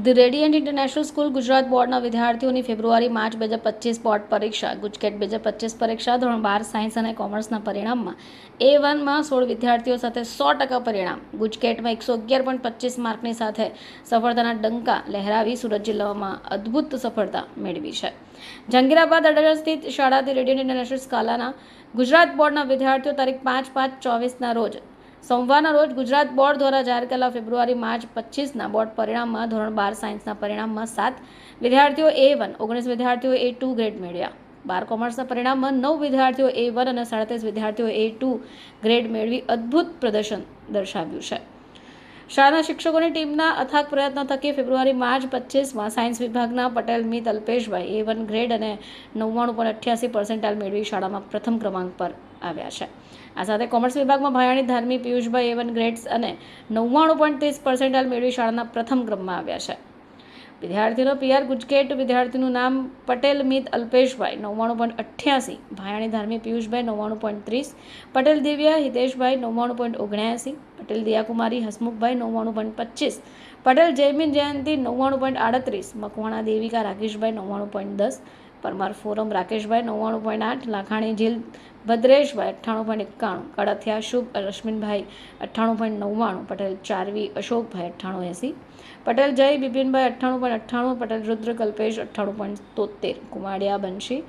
The radiant international school Gujarat બોર્ડના વિદ્યાર્થીઓની February March 2025 board પરીક્ષા ગુજકેટ 2025 પરીક્ષા ધોરણ 12 સાયન્સ અને કોમર્સના પરિણામમાં A1માં 16 વિદ્યાર્થીઓ સાથે 100% પરિણામ, ગુજકેટમાં 111.25 માર્કની સાથે સફળતાના ડંકા લહેરાવી સુરત જિલ્લામાં અદ્ભુત સફળતા મેળવી છે. જંગીરાબાદ અડાજણ સ્થિત શાળા ધ રેડિયન્ટ ઇન્ટરનેશનલ સ્કૂલના ગુજરાત બોર્ડના વિદ્યાર્થીઓ તારીખ 5/5/24ના રોજ સોમવારના રોજ ગુજરાત બોર્ડ દ્વારા જાહેર કરેલા ફેબ્રુઆરી માર્ચ 25ના બોર્ડ પરિણામમાં ધોરણ 12 સાયન્સના પરિણામમાં 7 વિદ્યાર્થીઓ A1, 19 વિદ્યાર્થીઓ A2 ગ્રેડ મેળવ્યા. 12 કોમર્સના પરિણામમાં 9 વિદ્યાર્થીઓ A1 અને 37 વિદ્યાર્થીઓ A2 ગ્રેડ મેળવી અદ્ભુત પ્રદર્શન દર્શાવ્યું છે. શાળાના શિક્ષકોની ટીમના અથાગ પ્રયત્નો થકી ફેબ્રુઆરી માર્ચ 25માં સાયન્સ વિભાગના પટેલ મિત અલ્પેશભાઈ A1 ગ્રેડ અને 99.88% મેળવી શાળામાં પ્રથમ ક્રમાંક પર આવ્યા છે. આ સાથે કોમર્સ વિભાગમાં ભાયાણી ધાર્મી પિયુષભાઈ A1 ગ્રેડ્સ અને 99.30% મેળવી શાળાના પ્રથમ ક્રમમાં આવ્યા છે. વિદ્યાર્થીનો PR ગુજકેટ, વિદ્યાર્થીનું નામ પટેલ મિત અલ્પેશભાઈ 99.88, ભાયાણી ધાર્મી પિયુષભાઈ 99.30, પટેલ દિવ્યા હિતેશભાઈ 99.79, પટેલ દિયાકુમારી હસમુખભાઈ 99.25, પટેલ જયમીન જયંતિ 99.38, મકવાણા દેવિકા રાકેશભાઈ 99.10, પરમાર ફોરમ રાકેશભાઈ 99.8, લાખાણી જીલ ભદ્રેશભાઈ 98.91, કડથિયા શુભ રશ્મિનભાઈ 98.99, પટેલ ચારવી અશોકભાઈ 98.80, પટેલ જય બિપિનભાઈ 98.98, પટેલ રુદ્ર કલ્પેશ 98.73, કુમાડિયા બંશી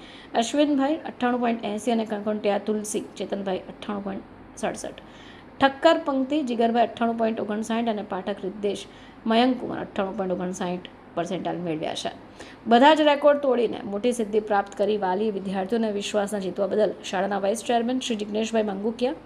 અશ્વિનભાઈ 98.80 અને કંકોટિયા તુલસી ચેતનભાઈ 98.67, ઠક્કર પંક્તિ જીગરભાઈ 98.59 અને પાઠક રિદ્દેશ મયંકકુમાર 98.59% મેળવ્યા છે. બધા જ રેકોર્ડ તોડીને મોટી સિદ્ધિ પ્રાપ્ત કરી વાલી વિદ્યાર્થીઓને વિશ્વાસના જીતવા બદલ શાળાના vice chairman Shri Jigneshbhai Mangukiya,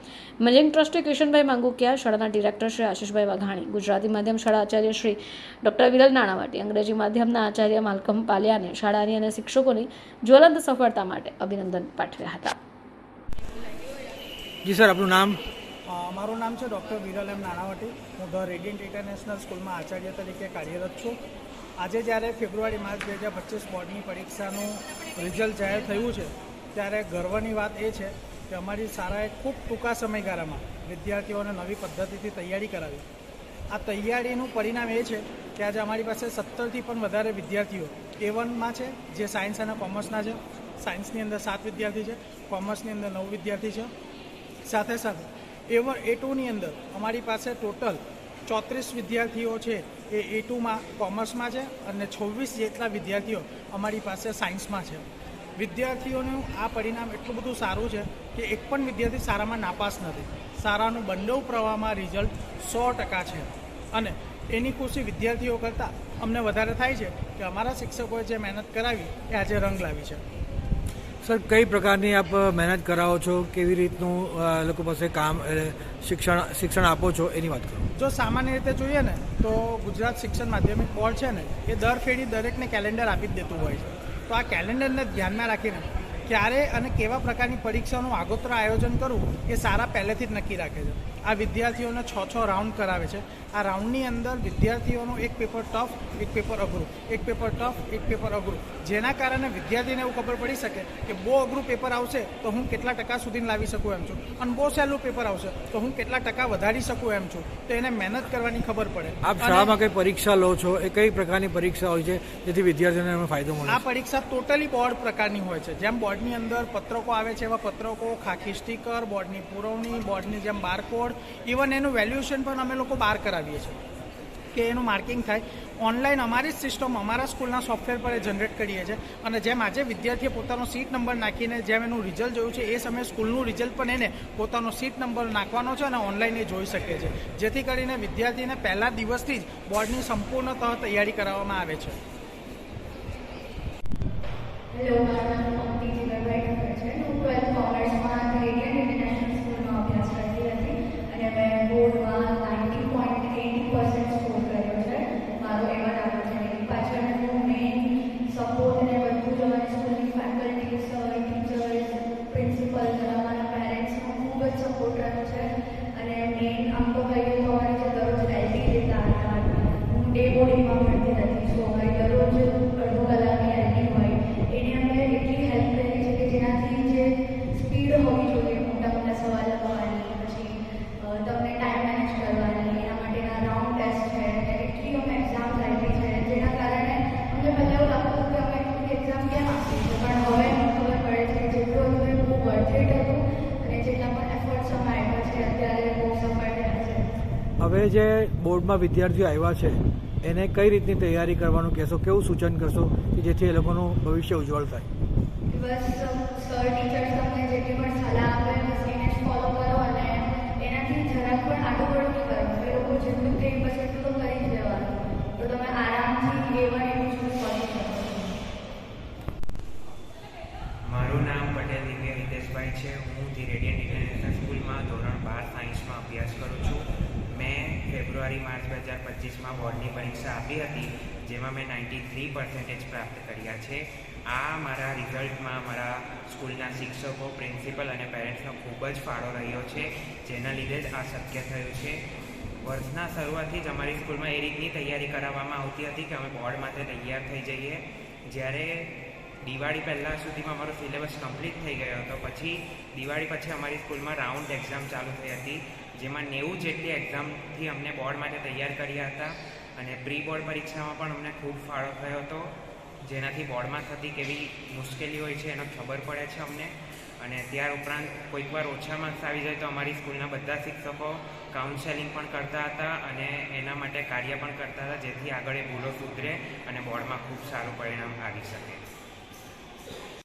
managing trustee Kishanbhai Mangukiya, શાળાના ડિરેક્ટર શ્રી આશિષભાઈ વાઘાણી, ગુજરાતી માધ્યમ શાળા આચાર્ય શ્રી ડૉક્ટર વિરલ નાણાવટી, અંગ્રેજી માધ્યમના આચાર્ય માલકમ પાલિયાને શાળાની અને શિક્ષકોની જ્વલંત સફળતા માટે અભિનંદન પાઠવ્યા હતા. જી સર, આપનું નામ? મારું નામ છે ડૉક્ટર વિરલ એમ નાણાવટી. હું ધ રેડિયન્ટ ઇન્ટરનેશનલ સ્કૂલમાં આચાર્ય તરીકે કાર્યરત છું. આજે જ્યારે ફેબ્રુઆરી માર્ચ 2025 બોર્ડની પરીક્ષાનું રિઝલ્ટ જાહેર થયું છે ત્યારે ગર્વની વાત એ છે કે અમારી શાળાએ ખૂબ ટૂંકા સમયગાળામાં વિદ્યાર્થીઓને નવી પદ્ધતિથી તૈયારી કરાવી. આ તૈયારીનું પરિણામ એ છે કે આજે અમારી પાસે 17થી પણ વધારે વિદ્યાર્થીઓ A1માં છે, જે સાયન્સ અને કોમર્સના છે. સાયન્સની અંદર 7 વિદ્યાર્થી છે, કોમર્સની અંદર 9 વિદ્યાર્થી છે. સાથે સાથે A2ની અંદર અમારી પાસે ટોટલ 34 વિદ્યાર્થીઓ છે એ A2માં કોમર્સમાં છે અને 26 જેટલા વિદ્યાર્થીઓ અમારી પાસે સાયન્સમાં છે. વિદ્યાર્થીઓનું આ પરિણામ એટલું બધું સારું છે કે એક પણ વિદ્યાર્થી શાળામાં નાપાસ નથી. શાળાનું બંને પ્રવાહમાં રિઝલ્ટ 100% છે અને એની ખુશી વિદ્યાર્થીઓ કરતાં અમને વધારે થાય છે કે અમારા શિક્ષકોએ જે મહેનત કરાવી એ આજે રંગ લાવી છે. સર, કઈ પ્રકારની આપ મહેનત કરાવો છો, કેવી રીતનું લોકો પાસે કામ શિક્ષણ આપો છો એની વાત કરો. જો સામાન્ય રીતે જોઈએ ને તો ગુજરાત શિક્ષણ માધ્યમિક બોર્ડ છે ને એ દર ફેરી દરેકને કેલેન્ડર આપી જ દેતું હોય છે. તો આ કેલેન્ડરને ધ્યાનમાં રાખીને ક્યારે અને કેવા પ્રકારની પરીક્ષાનું આગોતરા આયોજન કરવું એ સારા પહેલેથી જ નક્કી રાખે છે. આ વિદ્યાર્થીઓને 6 રાઉન્ડ કરાવે છે. આ રાઉન્ડની અંદર વિદ્યાર્થીઓનું એક પેપર ટફ, એક પેપર અઘરું, એક પેપર ટફ, એક પેપર અઘરું, જેના કારણે વિદ્યાર્થીને એવું ખબર પડી શકે કે બહુ અઘરું પેપર આવશે તો હું કેટલા ટકા સુધી લાવી શકું એમ છું અને બહુ સહેલું પેપર આવશે તો હું કેટલા ટકા વધારી શકું એમ છું. તો એને મહેનત કરવાની ખબર પડે. આપ શાળામાં કઈ પરીક્ષા લો છો, એ કઈ પ્રકારની પરીક્ષા હોય છે જેથી વિદ્યાર્થીઓને એમાં ફાયદો મળે? આ પરીક્ષા ટોટલી બોર્ડ પ્રકારની હોય છે. જેમ બોર્ડની અંદર પત્રકો આવે છે એવા પત્રકો, ખાખી સ્ટીકર, બોર્ડની પુરવણી, બોર્ડની જેમ બારકોડ, ઇવન એનું વેલ્યુએશન પણ અમે લોકો બહાર કરાવીએ છીએ કે એનું માર્કિંગ થાય. ઓનલાઈન અમારી જ સિસ્ટમ અમારા સ્કૂલના સોફ્ટવેર પર જનરેટ કરીએ છીએ અને જેમ આજે વિદ્યાર્થીએ પોતાનો સીટ નંબર નાખીને જેમ એનું રિઝલ્ટ જોયું છે એ સમયે સ્કૂલનું રિઝલ્ટ પણ એને પોતાનો સીટ નંબર નાખવાનો છે અને ઓનલાઈન એ જોઈ શકે છે, જેથી કરીને વિદ્યાર્થીને પહેલા દિવસથી જ બોર્ડની સંપૂર્ણતઃ તૈયારી કરાવવામાં આવે છે. ડે બોર્ડિંગમાં ભણતી હતી, સો અમારી દરરોજ અડધો કલાકની એલટી હોય એને અમે એટલી હેલ્પ કરી છે કે જેનાથી જે સ્પીડ હોવી હવે જે બોર્ડમાં વિદ્યાર્થીઓ આવ્યા છે એને કઈ રીતની તૈયારી કરવાનું કહેશો, કેવું સૂચન કરશો કે જેથી એ લોકોનું ભવિષ્ય ઉજ્જવળ થાય? બસ સર ટીચર્સ તમને જેટલી પણ સલાહ આપે બસ એને જ ફોલો કરો અને એનાથી જરાક પણ આડું નહીં કરવાનું. એ લોકો જેટલું કે પછી એટલું તો કરી જ લેવાનું, તો તમે આરામથી A1 A2 સુધી પહોંચી શકો છો. મારું નામ પટેલ દિવ્ય હિતેશભાઈ છે. હું ધી રેડિયન્ટ ઇન્ટરનેશનલ સ્કૂલમાં ધોરણ 12 સાયન્સમાં અભ્યાસ કરું છું. મેં ફેબ્રુઆરી-માર્ચ 2025માં બોર્ડની પરીક્ષા આપી હતી, જેમાં મેં 93% પ્રાપ્ત કર્યા છે. આ મારા રિઝલ્ટમાં મારા સ્કૂલના શિક્ષકો, પ્રિન્સિપલ અને પેરેન્ટ્સનો ખૂબ જ ફાળો રહ્યો છે, જેના લીધે જ આ શક્ય થયું છે. વર્ષના શરૂઆતથી જ અમારી સ્કૂલમાં એ રીતની તૈયારી કરાવવામાં આવતી હતી કે અમે બોર્ડ માટે તૈયાર થઈ જઈએ. જ્યારે દિવાળી પહેલાં સુધીમાં અમારો સિલેબસ કમ્પ્લીટ થઈ ગયો હતો, પછી દિવાળી પછી અમારી સ્કૂલમાં રાઉન્ડ એક્ઝામ ચાલુ થઈ હતી, જેમાં 90 જેટલી એક્ઝામથી અમને બોર્ડ માટે તૈયાર કર્યા હતા. અને પ્રી બોર્ડ પરીક્ષામાં પણ અમને ખૂબ ફાળો થયો હતો, જેનાથી બોર્ડમાં થતી કેવી મુશ્કેલી હોય છે એનો ખબર પડે છે અમને. અને ત્યાર ઉપરાંત કોઈક વાર ઓછા માર્ક્સ આવી જાય તો અમારી સ્કૂલના બધા શિક્ષકો કાઉન્સેલિંગ પણ કરતા હતા અને એના માટે કાર્ય પણ કરતા હતા, જેથી આગળ એ ભૂલો સુધરે અને બોર્ડમાં ખૂબ સારું પરિણામ આવી શકે.